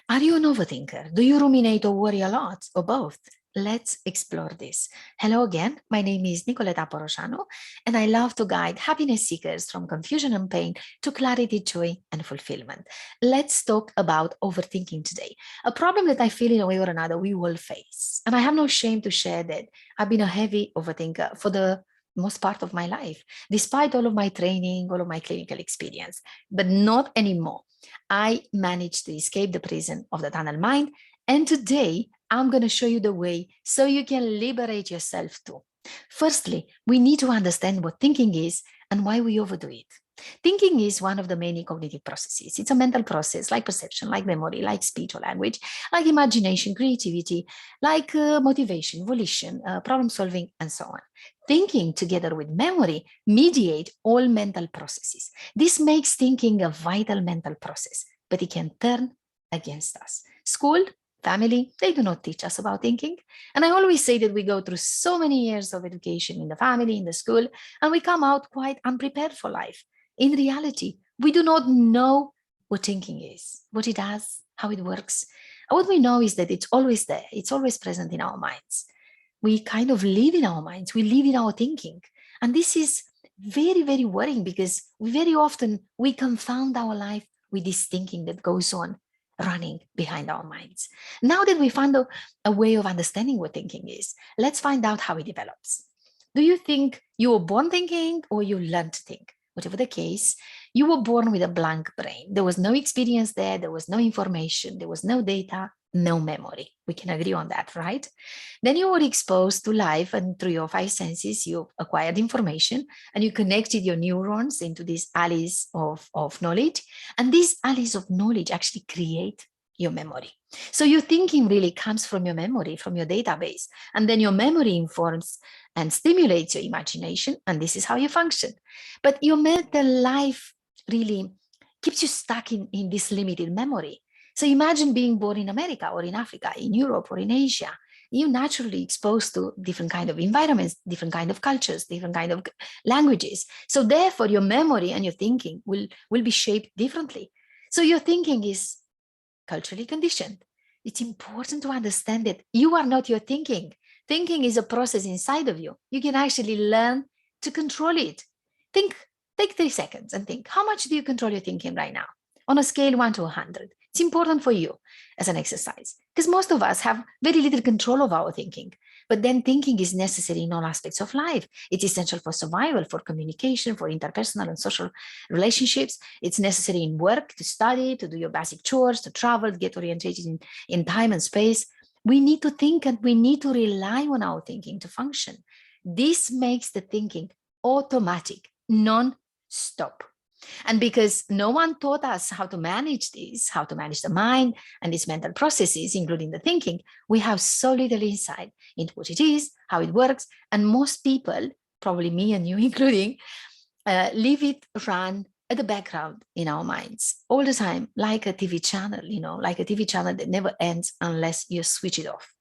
Are you an overthinker? Do you ruminate or worry a lot, or both? Let's explore this. Hello again. My name is Nicoleta Porosano, and I love to guide happiness seekers from confusion and pain to clarity, joy, and fulfillment. Let's talk about overthinking today, a problem that I feel in a way or another we will face. And I have no shame to share that I've been a heavy overthinker for the most part of my life, despite all of my training, all of my clinical experience, but not anymore. I managed to escape the prison of the tunnel mind. And today I'm going to show you the way so you can liberate yourself too. Firstly, we need to understand what thinking is and why we overdo it. Thinking is one of the many cognitive processes. It's a mental process like perception, like memory, like speech or language, like imagination, creativity, like motivation, volition, problem solving, and so on. Thinking together with memory mediate all mental processes. This makes thinking a vital mental process, but it can turn against us. School, family, they do not teach us about thinking. And I always say that we go through so many years of education in the family, in the school, and we come out quite unprepared for life. In reality, we do not know what thinking is, what it does, how it works. What we know is that it's always there, it's always present in our minds. We kind of live in our minds, we live in our thinking. And this is very, very worrying because very often we confound our life with this thinking that goes on running behind our minds. Now that we found a way of understanding what thinking is, let's find out how it develops. Do you think you were born thinking or you learned to think? Whatever the case, you were born with a blank brain. There was no experience there was no information, there was no data, no memory. We can agree on that, right? Then you were exposed to life, and through your five senses, you acquired information and you connected your neurons into these alleys of knowledge. And these alleys of knowledge actually create your memory. So your thinking really comes from your memory, from your database. And then your memory informs and stimulates your imagination. And this is how you function. But your mental life really keeps you stuck in this limited memory. So imagine being born in America or in Africa, in Europe or in Asia. You're naturally exposed to different kind of environments, different kind of cultures, different kind of languages. So therefore, your memory and your thinking will be shaped differently. So your thinking is culturally conditioned. It's important to understand that you are not your thinking. Thinking is a process inside of you. You can actually learn to control it. Think, take 3 seconds and think, how much do you control your thinking right now? On a scale 1 to 100. It's important for you as an exercise because most of us have very little control of our thinking. But then thinking is necessary in all aspects of life. It's essential for survival, for communication, for interpersonal and social relationships. It's necessary in work, to study, to do your basic chores, to travel, to get orientated in time and space. We need to think and we need to rely on our thinking to function. This makes the thinking automatic, non-stop. And because no one taught us how to manage this, how to manage the mind and its mental processes, including the thinking, we have so little insight into what it is, how it works. And most people, probably me and you including, leave it run at the background in our minds all the time, like a TV channel, like a TV channel that never ends unless you switch it off.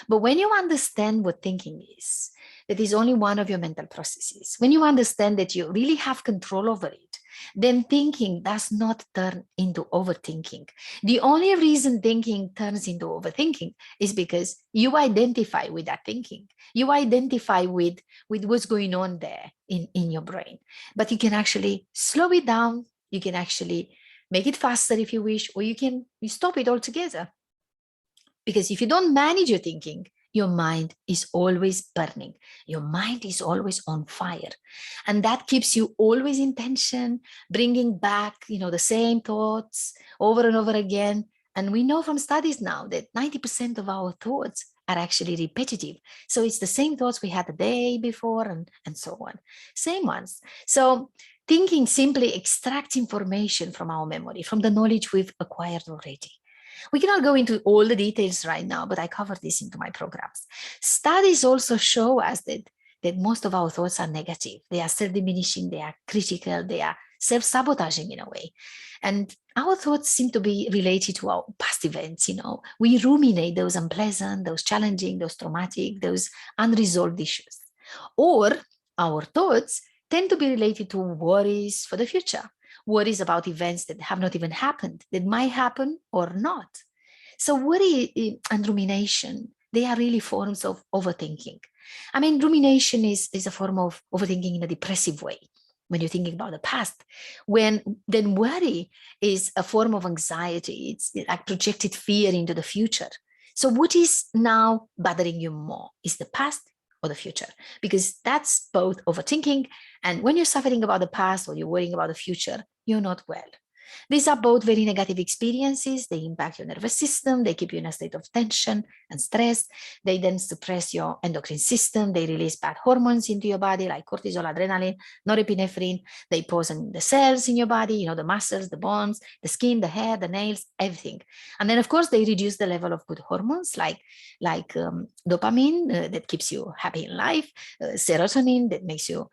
But when you understand what thinking is, that is only one of your mental processes, when you understand that you really have control over it, then thinking does not turn into overthinking. The only reason thinking turns into overthinking is because you identify with that thinking. You identify with what's going on there in your brain. But you can actually slow it down. You can actually make it faster if you wish, or you stop it altogether. Because if you don't manage your thinking, your mind is always burning. Your mind is always on fire. And that keeps you always in tension, bringing back, the same thoughts over and over again. And we know from studies now that 90% of our thoughts are actually repetitive. So it's the same thoughts we had the day before and so on. Same ones. So thinking simply extracts information from our memory, from the knowledge we've acquired already. We cannot go into all the details right now, but I cover this into my programs. Studies also show us that most of our thoughts are negative. They are self-diminishing, they are critical, they are self-sabotaging in a way. And our thoughts seem to be related to our past events. We ruminate those unpleasant, those challenging, those traumatic, those unresolved issues. Or our thoughts tend to be related to worries for the future, worries about events that have not even happened, that might happen or not. So worry and rumination, they are really forms of overthinking. I mean, rumination is a form of overthinking in a depressive way when you're thinking about the past. When then worry is a form of anxiety. It's like projected fear into the future. So what is now bothering you more? Is the past or the future? Because that's both overthinking. And when you're suffering about the past or you're worrying about the future, you're not well. These are both very negative experiences. They impact your nervous system. They keep you in a state of tension and stress. They then suppress your endocrine system. They release bad hormones into your body like cortisol, adrenaline, norepinephrine. They poison the cells in your body, the muscles, the bones, the skin, the hair, the nails, everything. And then, of course, they reduce the level of good hormones like dopamine that keeps you happy in life, serotonin that makes you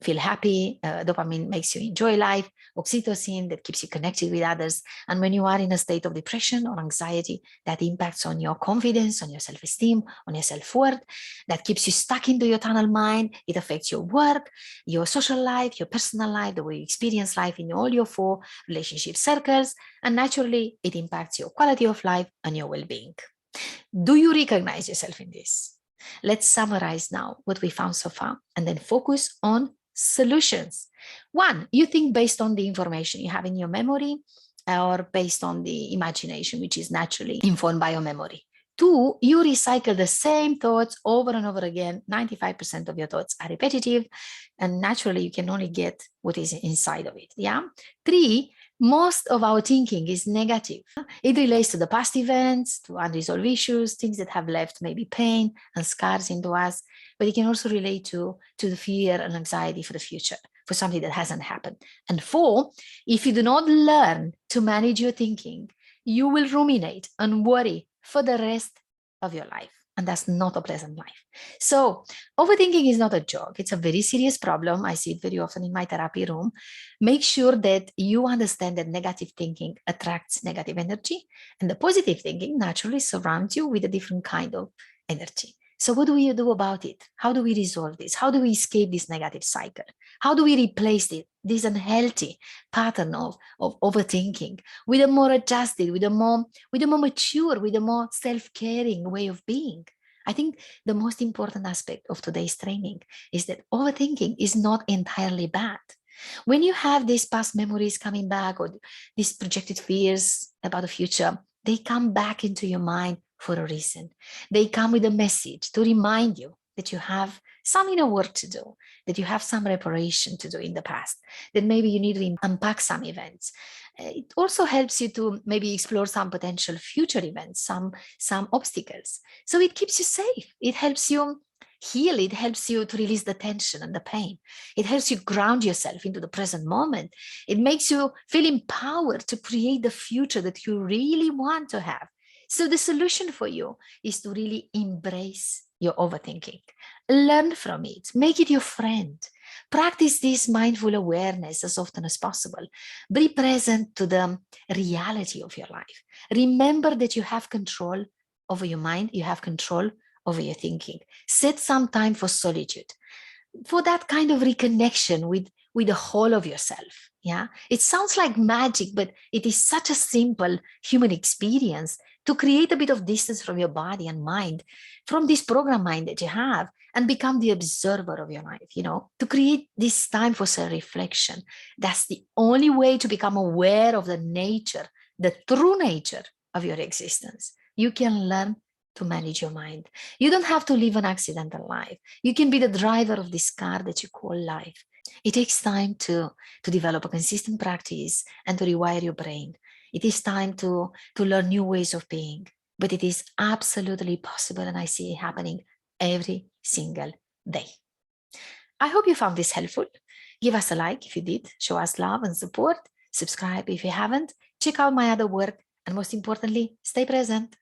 feel happy, dopamine makes you enjoy life, oxytocin that keeps you connected with others. And when you are in a state of depression or anxiety, that impacts on your confidence, on your self-esteem, on your self-worth, that keeps you stuck into your tunnel mind. It affects your work, your social life, your personal life, the way you experience life in all your 4 relationship circles. And naturally, it impacts your quality of life and your well-being. Do you recognize yourself in this? Let's summarize now what we found so far and then focus on solutions. 1, you think based on the information you have in your memory or based on the imagination, which is naturally informed by your memory. 2, you recycle the same thoughts over and over again. 95% of your thoughts are repetitive, and naturally you can only get what is inside of it. Yeah. 3, most of our thinking is negative. It relates to the past events, to unresolved issues, things that have left maybe pain and scars into us, but it can also relate to the fear and anxiety for the future, for something that hasn't happened. And 4, if you do not learn to manage your thinking, you will ruminate and worry for the rest of your life. And that's not a pleasant life. So overthinking is not a joke. It's a very serious problem. I see it very often in my therapy room. Make sure that you understand that negative thinking attracts negative energy, and the positive thinking naturally surrounds you with a different kind of energy. So what do we do about it? How do we resolve this? How do we escape this negative cycle? How do we replace this unhealthy pattern of overthinking with a more adjusted, with a more mature, with a more self-caring way of being? I think the most important aspect of today's training is that overthinking is not entirely bad. When you have these past memories coming back or these projected fears about the future, they come back into your mind for a reason. They come with a message to remind you that you have some inner work to do, that you have some reparation to do in the past, that maybe you need to unpack some events. It also helps you to maybe explore some potential future events, some obstacles. So it keeps you safe. It helps you heal. It helps you to release the tension and the pain. It helps you ground yourself into the present moment. It makes you feel empowered to create the future that you really want to have. So the solution for you is to really embrace your overthinking. Learn from it. Make it your friend. Practice this mindful awareness as often as possible. Be present to the reality of your life. Remember that you have control over your mind. You have control over your thinking. Set some time for solitude, for that kind of reconnection with the whole of yourself. Yeah, it sounds like magic, but it is such a simple human experience to create a bit of distance from your body and mind, from this program mind that you have, and become the observer of your life, to create this time for self-reflection. That's the only way to become aware of the nature, the true nature of your existence. You can learn to manage your mind. You don't have to live an accidental life. You can be the driver of this car that you call life. It takes time to develop a consistent practice and to rewire your brain. It is time to learn new ways of being, but it is absolutely possible, and I see it happening every single day. I hope you found this helpful. Give us a like if you did, show us love and support, subscribe if you haven't, check out my other work, and most importantly, stay present.